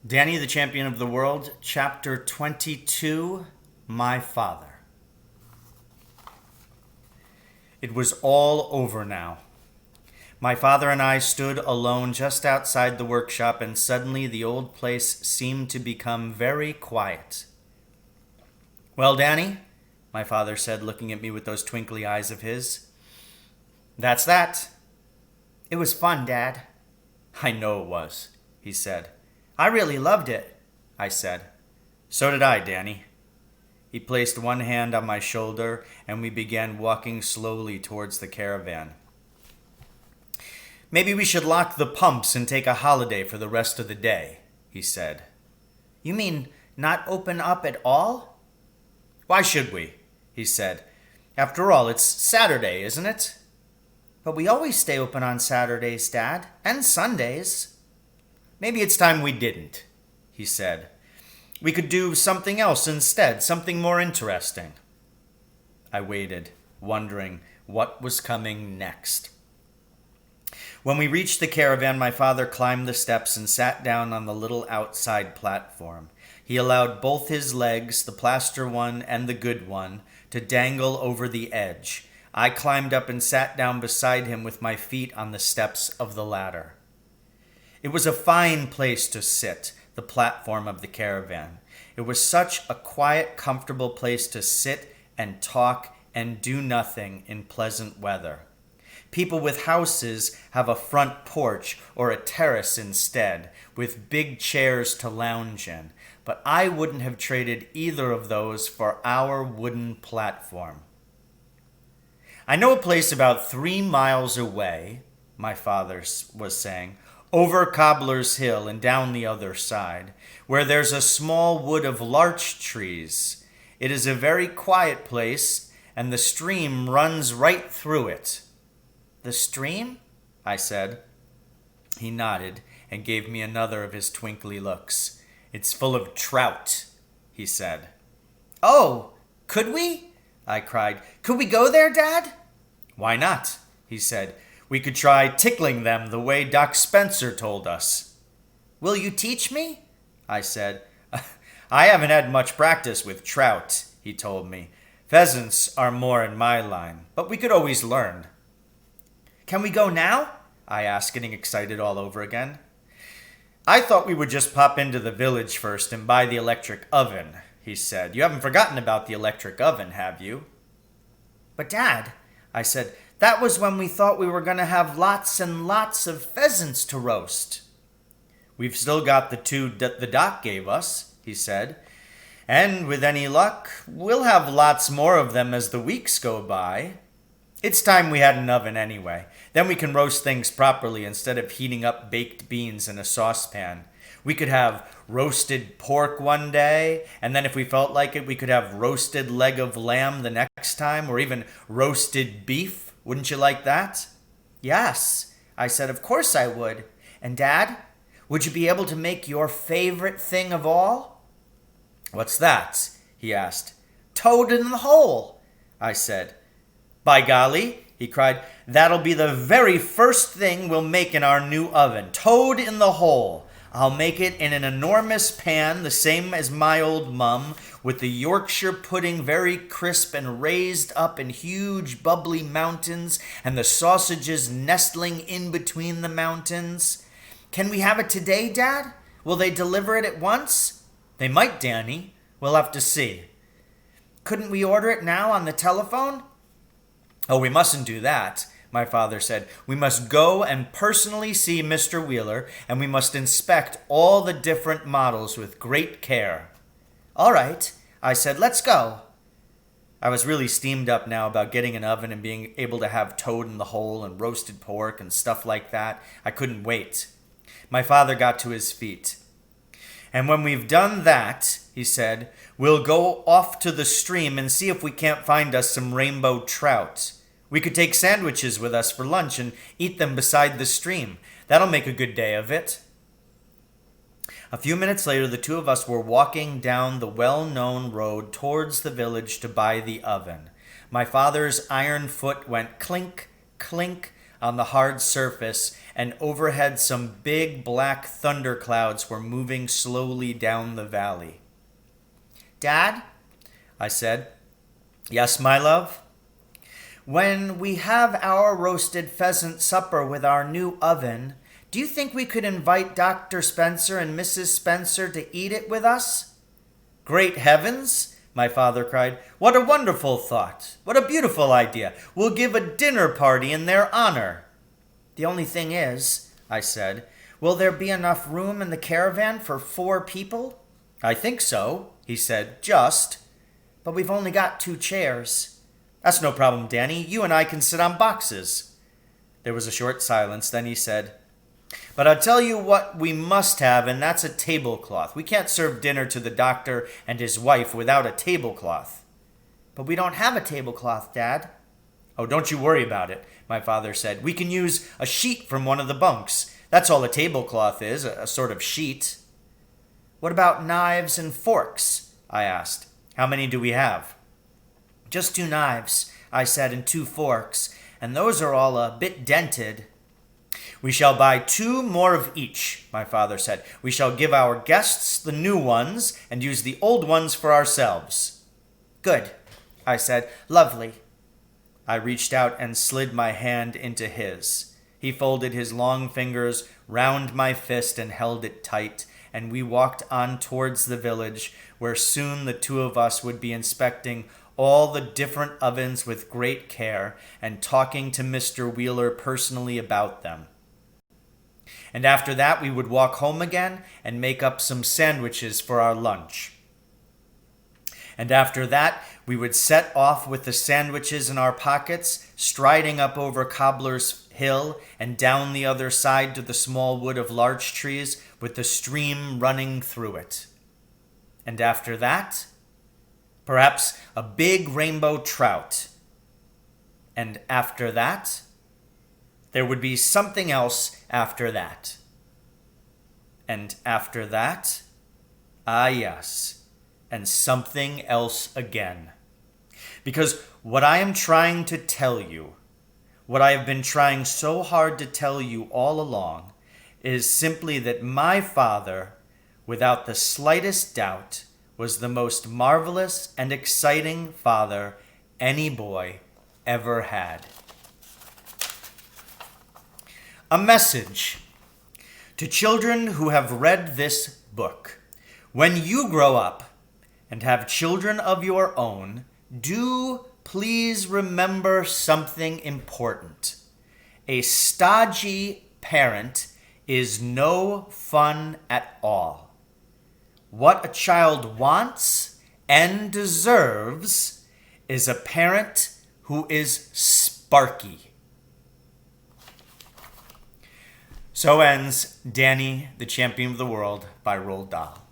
Danny, the Champion of the World, Chapter 22, My Father. It was all over now. My father and I stood alone just outside the workshop, and suddenly the old place seemed to become very quiet. "Well, Danny," my father said, looking at me with those twinkly eyes of his. "That's that." "It was fun, Dad." "I know it was," he said. "I really loved it," I said. "So did I, Danny." He placed one hand on my shoulder, and we began walking slowly towards the caravan. "Maybe we should lock the pumps and take a holiday for the rest of the day," he said. "You mean not open up at all?" "Why should we?" he said. "After all, it's Saturday, isn't it?" "But we always stay open on Saturdays, Dad, and Sundays." "Maybe it's time we didn't," he said. "We could do something else instead, something more interesting." I waited, wondering what was coming next. When we reached the caravan, my father climbed the steps and sat down on the little outside platform. He allowed both his legs, the plaster one and the good one, to dangle over the edge. I climbed up and sat down beside him with my feet on the steps of the ladder. It was a fine place to sit, the platform of the caravan. It was such a quiet, comfortable place to sit and talk and do nothing in pleasant weather. People with houses have a front porch or a terrace instead, with big chairs to lounge in, but I wouldn't have traded either of those for our wooden platform. "I know a place about 3 miles away," my father was saying, "over Cobbler's Hill and down the other side, where there's a small wood of larch trees. It is a very quiet place, and the stream runs right through it." "The stream?" I said. He nodded and gave me another of his twinkly looks. "It's full of trout," he said. "Oh, could we?" I cried. "Could we go there, Dad?" "Why not?" he said. "We could try tickling them the way Doc Spencer told us." "Will you teach me?" I said. "I haven't had much practice with trout," he told me. "Pheasants are more in my line, but we could always learn." "Can we go now?" I asked, getting excited all over again. "I thought we would just pop into the village first and buy the electric oven," he said. "You haven't forgotten about the electric oven, have you?" "But Dad," I said, "that was when we thought we were going to have lots and lots of pheasants to roast." "We've still got the 2 that the doc gave us," he said. "And with any luck, we'll have lots more of them as the weeks go by. It's time we had an oven anyway. Then we can roast things properly instead of heating up baked beans in a saucepan. We could have roasted pork one day, and then if we felt like it, we could have roasted leg of lamb the next time, or even roasted beef. Wouldn't you like that?" "Yes," I said, "of course I would. And Dad, would you be able to make your favorite thing of all?" "What's that?" he asked. "Toad in the hole," I said. "By golly," he cried, "that'll be the very first thing we'll make in our new oven. Toad in the hole. I'll make it in an enormous pan, the same as my old mum, with the Yorkshire pudding very crisp and raised up in huge bubbly mountains, and the sausages nestling in between the mountains. Can we have it today, Dad? Will they deliver it at once?" "They might, Danny. We'll have to see." "Couldn't we order it now on the telephone?" "Oh, we mustn't do that," my father said. "We must go and personally see Mr. Wheeler, and we must inspect all the different models with great care." "All right," I said, "let's go." I was really steamed up now about getting an oven and being able to have toad in the hole and roasted pork and stuff like that. I couldn't wait. My father got to his feet. "And when we've done that," he said, "we'll go off to the stream and see if we can't find us some rainbow trout. We could take sandwiches with us for lunch and eat them beside the stream. That'll make a good day of it." A few minutes later, the 2 of us were walking down the well-known road towards the village to buy the oven. My father's iron foot went clink, clink, on the hard surface, and overhead some big black thunderclouds were moving slowly down the valley. "Dad," I said. "Yes, my love?" "When we have our roasted pheasant supper with our new oven, do you think we could invite Dr. Spencer and Mrs. Spencer to eat it with us?" "Great heavens!" my father cried. "What a wonderful thought! What a beautiful idea! We'll give a dinner party in their honor." "The only thing is," I said, "will there be enough room in the caravan for 4 people?" "I think so," he said, "just. But we've only got 2 chairs." "That's no problem, Danny. You and I can sit on boxes." There was a short silence. Then he said, "But I'll tell you what we must have, and that's a tablecloth. We can't serve dinner to the doctor and his wife without a tablecloth." "But we don't have a tablecloth, Dad." "Oh, don't you worry about it," my father said. "We can use a sheet from one of the bunks. That's all a tablecloth is, a sort of sheet." "What about knives and forks?" I asked. "How many do we have?" "Just 2 knives," I said, "and 2 forks, and those are all a bit dented." "We shall buy 2 more of each," my father said. "We shall give our guests the new ones and use the old ones for ourselves." "Good," I said. "Lovely." I reached out and slid my hand into his. He folded his long fingers round my fist and held it tight, and we walked on towards the village, where soon the 2 of us would be inspecting all the different ovens with great care and talking to Mr. Wheeler personally about them. And after that, we would walk home again and make up some sandwiches for our lunch. And after that, we would set off with the sandwiches in our pockets, striding up over Cobbler's Hill and down the other side to the small wood of larch trees with the stream running through it. And after that, perhaps a big rainbow trout. And after that, there would be something else after that. And after that, ah yes, and something else again. Because what I am trying to tell you, what I have been trying so hard to tell you all along, is simply that my father, without the slightest doubt, was the most marvelous and exciting father any boy ever had. A message to children who have read this book. When you grow up and have children of your own, do please remember something important. A stodgy parent is no fun at all. What a child wants and deserves is a parent who is sparky. So ends Danny, the Champion of the World by Roald Dahl.